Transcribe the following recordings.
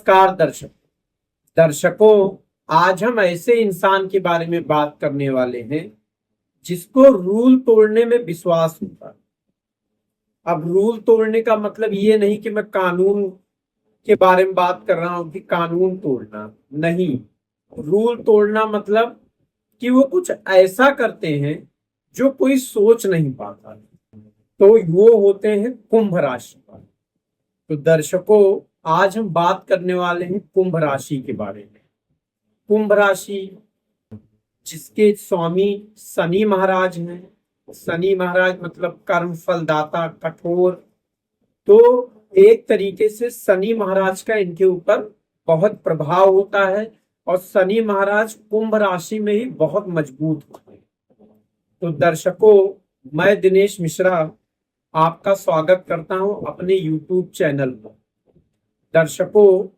नमस्कार दर्शकों, आज हम ऐसे इंसान के बारे में बात करने वाले हैं जिसको रूल तोड़ने में विश्वास होता है। अब रूल तोड़ने का मतलब ये नहीं कि मैं कानून के बारे में बात कर रहा हूं कि कानून तोड़ना नहीं। रूल तोड़ना मतलब कि वो कुछ ऐसा करते हैं जो कोई सोच नहीं पाता। तो वो होते हैं कुंभ राशि वाले। तो दर्शकों, आज हम बात करने वाले हैं कुंभ राशि के बारे में। कुंभ राशि जिसके स्वामी शनि महाराज हैं। शनि महाराज मतलब कर्म फलदाता, कठोर। तो एक तरीके से शनि महाराज का इनके ऊपर बहुत प्रभाव होता है और शनि महाराज कुंभ राशि में ही बहुत मजबूत होते हैं। तो दर्शकों, मैं दिनेश मिश्रा आपका स्वागत करता हूं अपने YouTube चैनल पर। दर्शकों,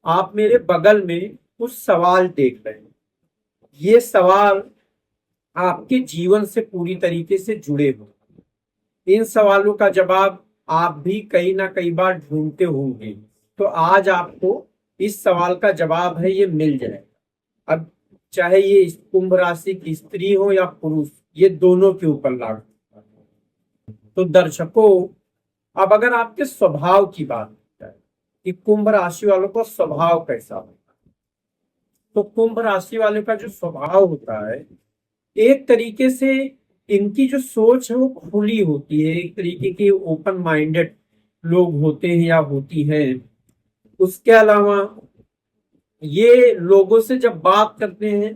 आप मेरे बगल में कुछ सवाल देख रहे हैं। ये सवाल आपके जीवन से पूरी तरीके से जुड़े हो। इन सवालों का जवाब आप भी कई ना कई बार ढूंढते होंगे। तो आज आपको इस सवाल का जवाब है ये मिल जाएगा। अब चाहे ये कुंभ राशि की स्त्री हो या पुरुष, ये दोनों के ऊपर लागू। तो दर्शकों, अब अगर आपके स्वभाव की बात है कि कुंभ राशि वालों का स्वभाव कैसा होता है, तो कुंभ राशि वाले का जो स्वभाव होता है, एक तरीके से इनकी जो सोच है वो खुली होती है। एक तरीके के ओपन माइंडेड लोग होते हैं या होती हैं। उसके अलावा ये लोगों से जब बात करते हैं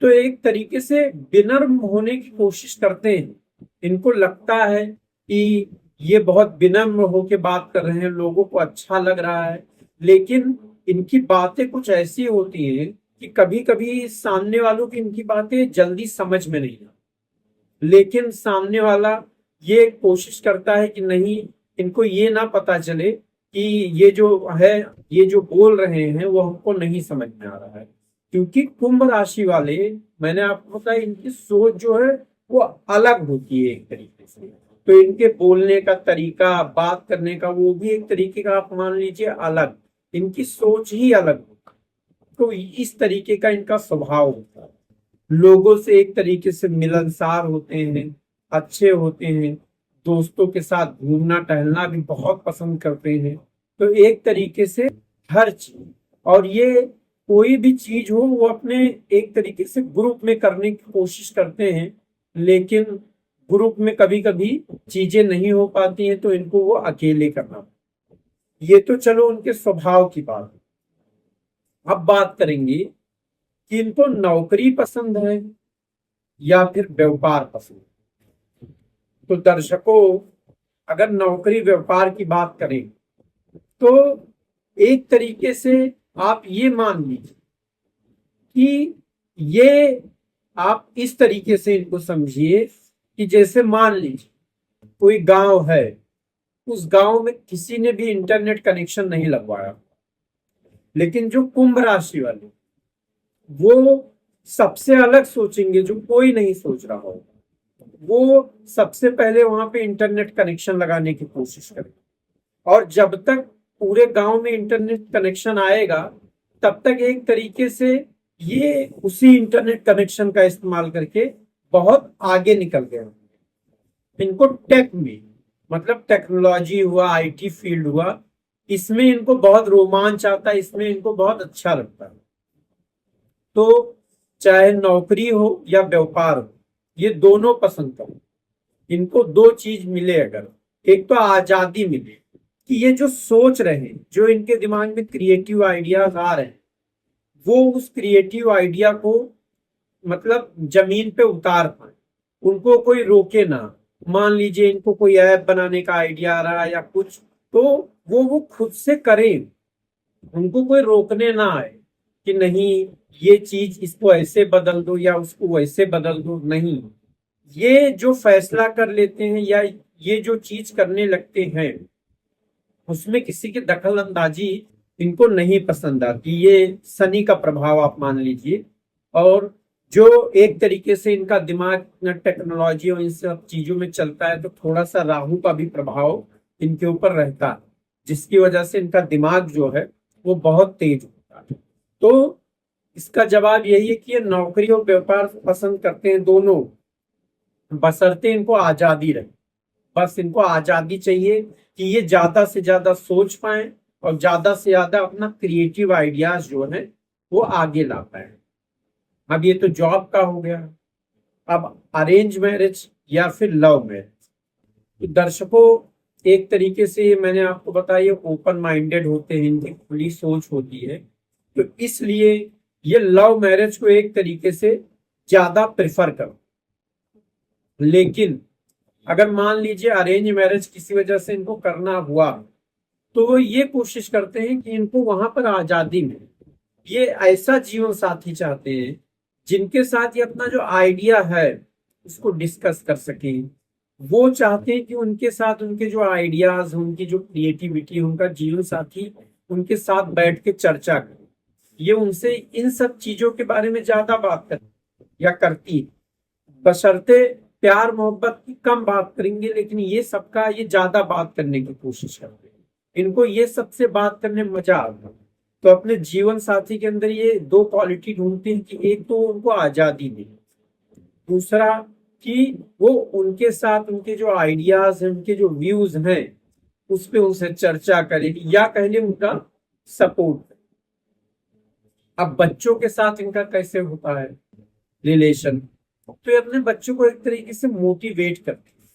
तो एक तरीके से विनम्र होने की कोशिश करते हैं। इनको लगता है कि ये बहुत विनम्र होके बात कर रहे हैं, लोगों को अच्छा लग रहा है। लेकिन इनकी बातें कुछ ऐसी होती हैं कि कभी कभी सामने वालों की इनकी बातें जल्दी समझ में नहीं आती। लेकिन सामने वाला ये कोशिश करता है कि नहीं, इनको ये ना पता चले कि ये जो है, ये जो बोल रहे हैं वो हमको नहीं समझ में आ रहा है। क्योंकि कुंभ राशि वाले, मैंने आपको बताया, इनकी सोच जो है वो अलग होती है एक तरीके से। तो इनके बोलने का तरीका, बात करने का, वो भी एक तरीके का आप मान लीजिए अलग। इनकी सोच ही अलग होती है। तो इस तरीके का इनका स्वभाव होता है। लोगों से एक तरीके से मिलनसार होते हैं, अच्छे होते हैं। दोस्तों के साथ घूमना टहलना भी बहुत पसंद करते हैं। तो एक तरीके से हर चीज, और ये कोई भी चीज हो वो अपने एक तरीके से ग्रुप में करने की कोशिश करते हैं। लेकिन ग्रुप में कभी कभी चीजें नहीं हो पाती हैं तो इनको वो अकेले करना। ये तो चलो उनके स्वभाव की बात। अब बात करेंगे कि इनको नौकरी पसंद है या फिर व्यापार पसंद। तो दर्शकों, अगर नौकरी व्यापार की बात करें तो एक तरीके से आप ये मान लीजिए कि ये, आप इस तरीके से इनको समझिए कि जैसे मान लीजिए कोई गांव है, उस गांव में किसी ने भी इंटरनेट कनेक्शन नहीं लगवाया। लेकिन जो कुंभ राशि वाले, वो सबसे अलग सोचेंगे, जो कोई नहीं सोच रहा हो। वो सबसे पहले वहां पे इंटरनेट कनेक्शन लगाने की कोशिश करेंगे। और जब तक पूरे गांव में इंटरनेट कनेक्शन आएगा, तब तक एक तरीके से ये उसी इंटरनेट कनेक्शन का इस्तेमाल करके बहुत आगे निकल गए। इनको टेक में, मतलब टेक्नोलॉजी हुआ, IT फील्ड हुआ, इसमें इनको बहुत रोमांच आता है, इसमें इनको बहुत अच्छा लगता है। तो चाहे नौकरी हो या व्यापार हो, ये दोनों पसंद करो। इनको दो चीज मिले, अगर एक तो आजादी मिले कि ये जो सोच रहे हैं, जो इनके दिमाग में क्रिएटिव आइडियाज आ रहे हैं, वो उस क्रिएटिव आइडिया को मतलब जमीन पे उतार पाए। उनको कोई रोके ना। मान लीजिए इनको कोई ऐप बनाने का आइडिया आ रहा है या कुछ, तो वो खुद से करें। उनको कोई रोकने ना आए कि नहीं ये चीज इसको ऐसे बदल दो या उसको वैसे बदल दो। नहीं, ये जो फैसला कर लेते हैं या ये जो चीज करने लगते हैं, उसमें किसी की दखल अंदाजी इनको नहीं पसंद आती। ये शनि का प्रभाव आप मान लीजिए। और जो एक तरीके से इनका दिमाग टेक्नोलॉजी और इन सब चीजों में चलता है, तो थोड़ा सा राहु का भी प्रभाव इनके ऊपर रहता है, जिसकी वजह से इनका दिमाग जो है वो बहुत तेज होता है। तो इसका जवाब यही है कि ये नौकरी और व्यापार पसंद करते हैं दोनों, बशर्ते इनको आजादी रहे। बस इनको आजादी चाहिए कि ये ज्यादा से ज्यादा सोच पाए और ज्यादा से ज्यादा अपना क्रिएटिव आइडियाज जो है वो आगे ला पाए। अब ये तो जॉब का हो गया। अब अरेंज मैरिज या फिर लव मैरिज, तो दर्शकों एक तरीके से मैंने आपको बताया ओपन माइंडेड होते हैं, इनकी खुली सोच होती है, तो इसलिए ये लव मैरिज को एक तरीके से ज्यादा प्रेफर करो। लेकिन अगर मान लीजिए अरेंज मैरिज किसी वजह से इनको करना हुआ, तो वो ये कोशिश करते हैं कि इनको वहां पर आजादी मिले। ये ऐसा जीवन साथी चाहते हैं जिनके साथ ये अपना जो आइडिया है उसको डिस्कस कर सकें। वो चाहते हैं कि उनके साथ उनके जो आइडियाज, उनकी जो क्रिएटिविटी, उनका जीवन साथी उनके साथ बैठ के चर्चा करे। ये उनसे इन सब चीजों के बारे में ज्यादा बात कर या करती, बशर्ते प्यार मोहब्बत की कम बात करेंगे, लेकिन ये सबका ये ज्यादा बात करने की कोशिश करते हैं। इनको ये सबसे बात करने में मजा आता है। तो अपने जीवन साथी के अंदर ये दो क्वालिटी ढूंढते हैं कि एक तो उनको आजादी दे, दूसरा कि वो उनके साथ उनके जो आइडियाज हैं, उनके जो व्यूज हैं उस पे उनसे चर्चा करे या कह ले उनका सपोर्ट। अब बच्चों के साथ इनका कैसे होता है रिलेशन, तो ये अपने बच्चों को एक तरीके से मोटिवेट करते हैं।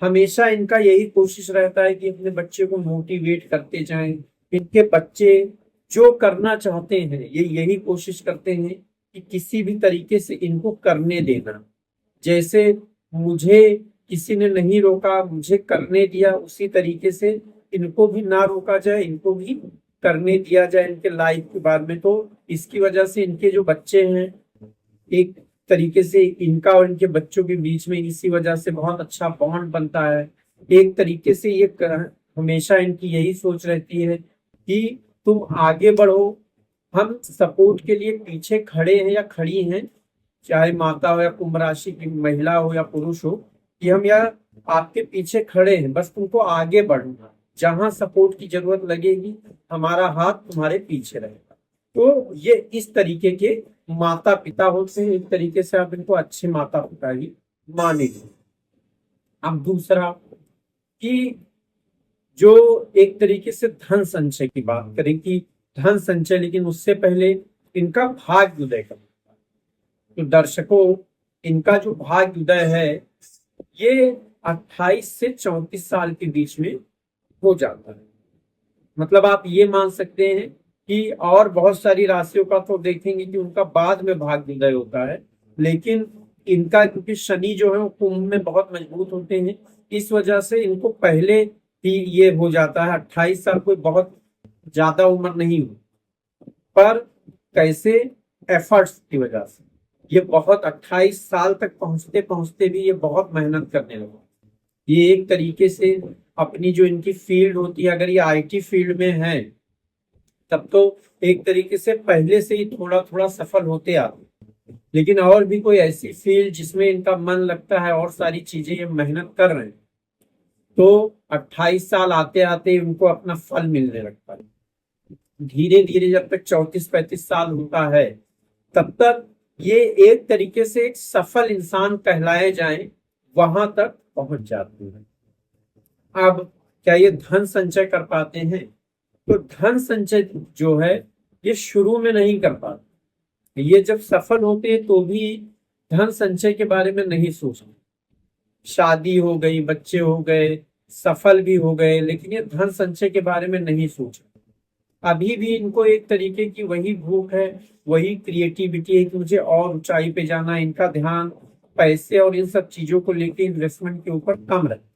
हमेशा इनका यही कोशिश रहता है कि अपने बच्चे को मोटिवेट करते जाएं। इनके बच्चे जो करना चाहते हैं ये यही कोशिश करते हैं कि किसी भी तरीके से इनको करने देना। जैसे मुझे किसी ने नहीं रोका, मुझे करने दिया, उसी तरीके से इनको भी ना रोका जाए, इनको भी करने दिया जाए इनके लाइफ के बारे में। तो इसकी वजह से इनके जो बच्चे हैं एक तरीके से इनका और इनके बच्चों के बीच में इसी वजह से बहुत अच्छा बॉन्ड बनता है। एक तरीके से ये हमेशा इनकी यही सोच रहती है कि तुम आगे बढ़ो, हम सपोर्ट के लिए पीछे खड़े हैं या खड़ी हैं, चाहे माता हो या कुंभ राशि की महिला हो या पुरुष हो, कि हम या आपके पीछे खड़े हैं, बस तुमको आगे बढ़ना, जहां सपोर्ट की जरूरत लगेगी हमारा हाथ तुम्हारे पीछे रहेगा। तो ये इस तरीके के माता पिता होते हैं। एक तरीके से आप इनको अच्छे माता पिता ही मानेंगे। अब दूसरा कि जो एक तरीके से धन संचय की बात करें कि धन संचय, लेकिन उससे पहले इनका भाग्य उदय का, तो दर्शकों इनका जो भाग्य उदय है ये 28 से 34 साल के बीच में हो जाता है। मतलब आप ये मान सकते हैं कि और बहुत सारी राशियों का तो देखेंगे कि उनका बाद में भाग्य उदय होता है, लेकिन इनका क्योंकि शनि जो है वो कुंभ में बहुत मजबूत होते हैं, इस वजह से इनको पहले ही ये हो जाता है। 28 साल कोई बहुत ज्यादा उम्र नहीं हो, पर कैसे एफर्ट्स की वजह से ये बहुत 28 साल तक पहुंचते पहुंचते भी ये बहुत मेहनत करने लगे। ये एक तरीके से अपनी जो इनकी फील्ड होती है, अगर ये आईटी फील्ड में है तब तो एक तरीके से पहले से ही थोड़ा थोड़ा सफल होते आते, लेकिन और भी कोई ऐसी फील्ड जिसमें इनका मन लगता है और सारी चीजें ये मेहनत कर रहे हैं, तो 28 साल आते आते उनको अपना फल मिलने लगता है। धीरे धीरे जब तक 34-35 साल होता है तब तक ये एक तरीके से एक सफल इंसान कहलाए जाएं, वहां तक पहुंच जाते हैं। अब क्या ये धन संचय कर पाते हैं, तो धन संचय जो है ये शुरू में नहीं कर पाते। ये जब सफल होते हैं तो भी धन संचय के बारे में नहीं सोचते। शादी हो गई, बच्चे हो गए, सफल भी हो गए, लेकिन ये धन संचय के बारे में नहीं सोच रहे। अभी भी इनको एक तरीके की वही भूख है, वही क्रिएटिविटी है कि मुझे और ऊंचाई पे जाना है। इनका ध्यान पैसे और इन सब चीजों को लेके इन्वेस्टमेंट के ऊपर कम रहता है।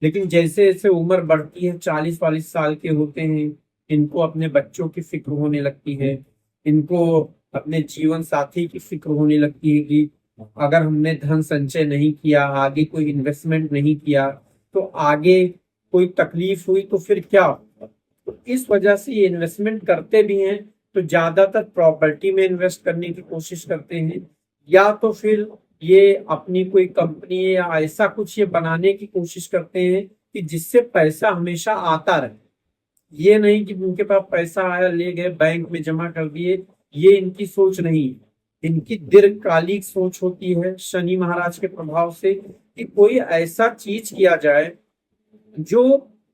लेकिन जैसे जैसे उम्र बढ़ती है, 40-42 साल के होते हैं, इनको अपने बच्चों की फिक्र होने लगती है, इनको अपने जीवन साथी की फिक्र होने लगती है कि अगर हमने धन संचय नहीं किया, आगे कोई इन्वेस्टमेंट नहीं किया, तो आगे कोई तकलीफ हुई तो फिर क्या होगा। तो इस वजह से ये इन्वेस्टमेंट करते भी हैं तो ज्यादातर प्रॉपर्टी में इन्वेस्ट करने की कोशिश करते हैं, या तो फिर ये अपनी कोई कंपनी या ऐसा कुछ ये बनाने की कोशिश करते हैं कि जिससे पैसा हमेशा आता रहे। ये नहीं कि उनके पास पैसा आया ले गए बैंक में जमा कर दिए, ये इनकी सोच नहीं। इनकी दीर्घकालिक सोच होती है शनि महाराज के प्रभाव से कि कोई ऐसा चीज किया जाए जो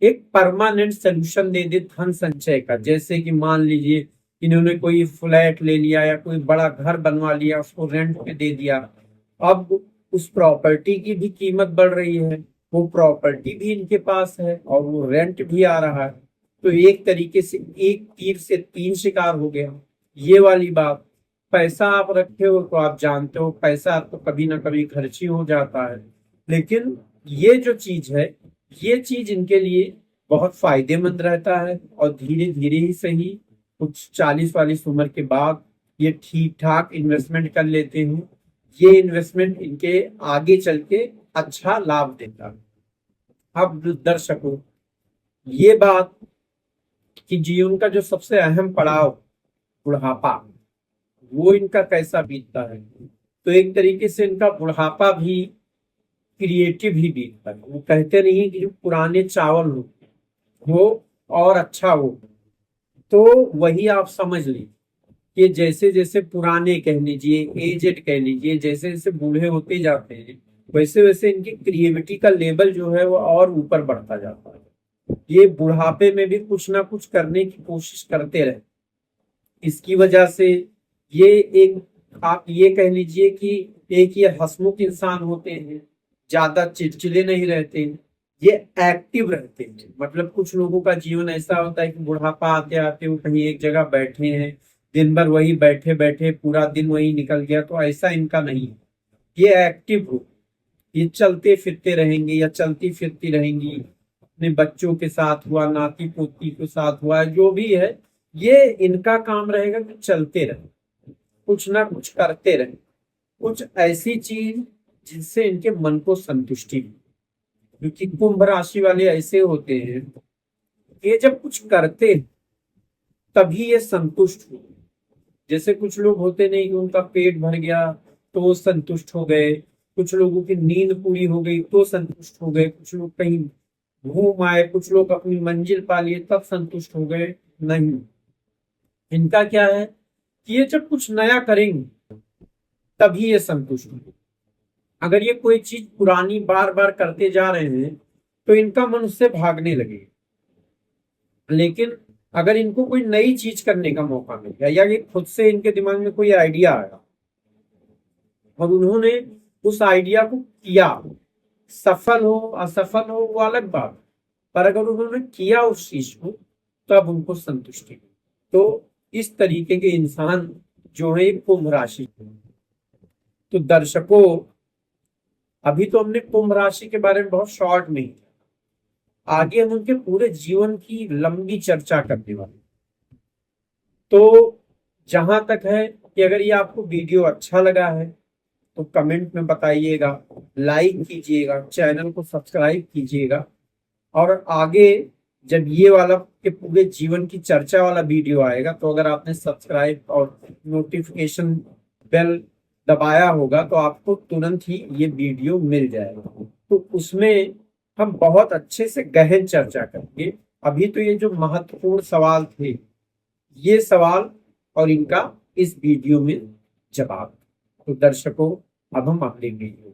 एक परमानेंट सोल्यूशन दे दे धन संचय का। जैसे कि मान लीजिए इन्होंने कोई फ्लैट ले लिया या कोई बड़ा घर बनवा लिया, उसको रेंट पे दे दिया। अब उस प्रॉपर्टी की भी कीमत बढ़ रही है, वो प्रॉपर्टी भी इनके पास है और वो रेंट भी आ रहा है। तो एक तरीके से एक तीर से तीन शिकार हो गया। ये वाली बात, पैसा आप रखे हो तो आप जानते हो पैसा तो कभी ना कभी खर्च ही हो जाता है, लेकिन ये जो चीज है, ये चीज इनके लिए बहुत फायदेमंद रहता है। और धीरे धीरे ही सही, कुछ 40-40 उम्र के बाद ये ठीक ठाक इन्वेस्टमेंट कर लेते हैं। ये इन्वेस्टमेंट इनके आगे चल के अच्छा लाभ देता है। अब दर्शकों, ये बात कि जीवन का जो सबसे अहम पड़ाव बुढ़ापा, वो इनका कैसा बीतता है, तो एक तरीके से इनका बुढ़ापा भी क्रिएटिव ही बीतता है। वो कहते नहीं कि जो पुराने चावल हो वो और अच्छा हो, तो वही आप समझ लीजिए कि जैसे जैसे पुराने कह लीजिए, एजेड कह लीजिए, जैसे जैसे बूढ़े होते जाते हैं वैसे वैसे इनकी क्रिएटिविटी का लेवल जो है वो और ऊपर बढ़ता जाता है। ये बुढ़ापे में भी कुछ ना कुछ करने की कोशिश करते रहे। इसकी वजह से ये एक, आप ये कह लीजिए कि एक ये हंसमुख इंसान होते हैं, ज्यादा चिड़चिड़े नहीं रहते, ये एक्टिव रहते हैं। मतलब कुछ लोगों का जीवन ऐसा होता है कि बुढ़ापा आते आते वो कहीं एक जगह बैठे हैं, दिन भर वही बैठे बैठे पूरा दिन वही निकल गया, तो ऐसा इनका नहीं है। ये एक्टिव हो, ये चलते फिरते रहेंगे या चलती फिरती रहेंगी। अपने बच्चों के साथ हुआ, नाती पोती के साथ हुआ, जो भी है, ये इनका काम रहेगा कि चलते रहे, कुछ ना कुछ करते रहे, कुछ ऐसी चीज जिससे इनके मन को संतुष्टि मिले। क्योंकि कुंभ राशि वाले ऐसे होते हैं, ये जब कुछ करते तभी ये संतुष्ट हो। जैसे कुछ लोग होते नहीं कि उनका पेट भर गया तो वो संतुष्ट हो गए, कुछ लोगों की नींद पूरी हो गई तो संतुष्ट हो गए, कुछ लोग कहीं घूम आए, कुछ लोग अपनी मंजिल पा लिए तब संतुष्ट हो गए। नहीं, इनका क्या है कि ये जब कुछ नया करेंगे तभी ये संतुष्ट होंगे। अगर ये कोई चीज पुरानी बार बार करते जा रहे हैं तो इनका मन उससे भागने लगेगा। लेकिन अगर इनको कोई नई चीज करने का मौका मिल गया या ये खुद से इनके दिमाग में कोई आइडिया आया और उन्होंने उस आइडिया को किया, सफल हो असफल हो वो अलग बात, पर अगर उन्होंने किया उस चीज को तब उनको संतुष्टि। तो इस तरीके के इंसान जो है कुंभ राशि के। तो दर्शकों, अभी तो हमने कुंभ राशि के बारे में बहुत शॉर्ट में ही, आगे हम उनके पूरे जीवन की लंबी चर्चा करने वाले। तो जहां तक है कि अगर ये आपको वीडियो अच्छा लगा है तो कमेंट में बताइएगा, लाइक कीजिएगा, चैनल को सब्सक्राइब कीजिएगा। और आगे जब ये वाला के पूरे जीवन की चर्चा वाला वीडियो आएगा तो अगर आपने सब्सक्राइब और नोटिफिकेशन बेल दबाया होगा तो आपको तुरंत ही ये वीडियो मिल जाएगा। तो उसमें हम बहुत अच्छे से गहन चर्चा करेंगे। अभी तो ये जो महत्वपूर्ण सवाल थे, ये सवाल और इनका इस वीडियो में जवाब। तो दर्शकों, अब हम अगले वीडियो